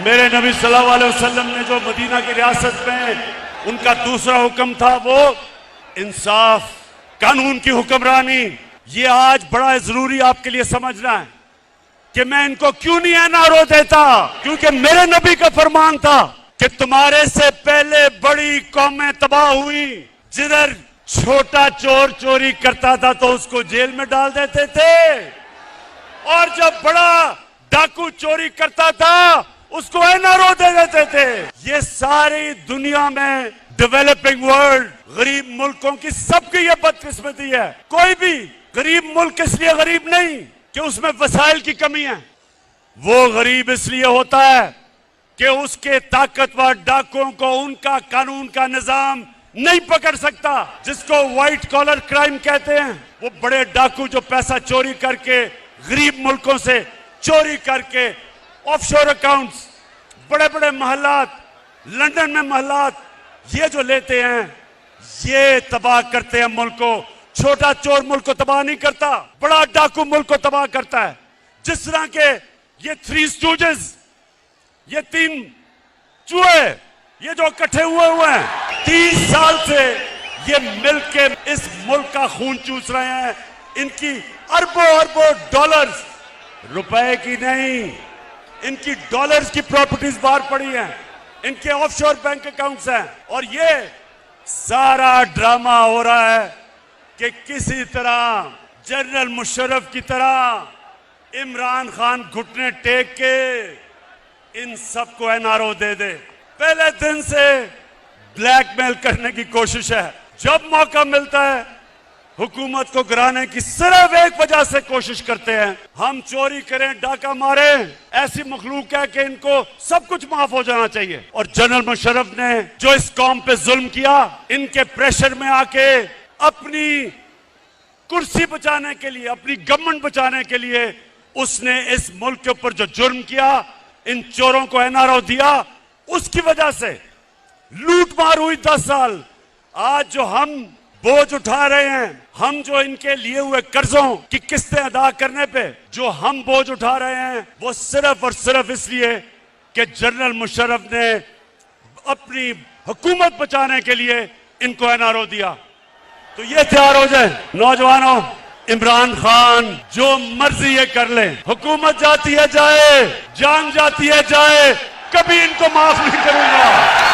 میرے نبی صلی اللہ علیہ وسلم نے جو مدینہ کی ریاست میں ان کا دوسرا حکم تھا وہ انصاف، قانون کی حکمرانی. یہ آج بڑا ضروری آپ کے لیے سمجھنا ہے کہ میں ان کو کیوں نہیں NRO دیتا، کیونکہ میرے نبی کا فرمان تھا کہ تمہارے سے پہلے بڑی قومیں تباہ ہوئی. جدھر چھوٹا چور چوری کرتا تھا تو اس کو جیل میں ڈال دیتے تھے، اور جب بڑا ڈاکو چوری کرتا تھا اس کو NRO دے دیتے تھے. یہ ساری دنیا میں ڈیولپنگ ورلڈ غریب ملکوں کی سب کی یہ بدقسمتی ہے. کوئی بھی غریب ملک اس لیے غریب نہیں کہ اس میں وسائل کی کمی ہے، وہ غریب اس لیے ہوتا ہے کہ اس کے طاقتور ڈاکوں کو ان کا قانون کا نظام نہیں پکڑ سکتا، جس کو وائٹ کالر کرائم کہتے ہیں. وہ بڑے ڈاکو جو پیسہ چوری کر کے غریب ملکوں سے چوری کر کے آف شور اکاؤنٹس، بڑے بڑے محلات، لندن میں محلات یہ جو لیتے ہیں، یہ تباہ کرتے ہیں ملک کو. چھوٹا چور ملک کو تباہ نہیں کرتا، بڑا ڈاکو ملک کو تباہ کرتا ہے. جس طرح کے یہ تھری اسٹوجز، یہ تین چوہے یہ جو اکٹھے ہوئے ہیں 30 سال سے یہ مل کے اس ملک کا خون چوس رہے ہیں. ان کی اربوں اربوں ڈالرز، روپے کی نہیں، ان کی ڈالرز کی پراپرٹیز باہر پڑی ہیں، ان کے آف شور بینک اکاؤنٹس ہیں. اور یہ سارا ڈرامہ ہو رہا ہے کہ کسی طرح جنرل مشرف کی طرح عمران خان گھٹنے ٹیک کے ان سب کو NRO دے دے. پہلے دن سے بلیک میل کرنے کی کوشش ہے. جب موقع ملتا ہے حکومت کو گرانے کی صرف ایک وجہ سے کوشش کرتے ہیں، ہم چوری کریں، ڈاکہ ماریں، ایسی مخلوق ہے کہ ان کو سب کچھ معاف ہو جانا چاہیے. اور جنرل مشرف نے جو اس قوم پہ ظلم کیا، ان کے پریشر میں آ کے اپنی کرسی بچانے کے لیے، اپنی گورنمنٹ بچانے کے لیے اس نے اس ملک کے اوپر جو جرم کیا، ان چوروں کو NRO دیا. اس کی وجہ سے لوٹ مار ہوئی 10 سال. آج جو ہم بوجھ اٹھا رہے ہیں، ہم جو ان کے لیے ہوئے قرضوں کی قسطیں ادا کرنے پہ جو ہم بوجھ اٹھا رہے ہیں، وہ صرف اور صرف اس لیے کہ جنرل مشرف نے اپنی حکومت بچانے کے لیے ان کو NRO دیا. تو یہ تیار ہو جائے نوجوانوں، عمران خان جو مرضی یہ کر لیں، حکومت جاتی ہے جائے، جان جاتی ہے جائے، کبھی ان کو معاف نہیں کروں گا.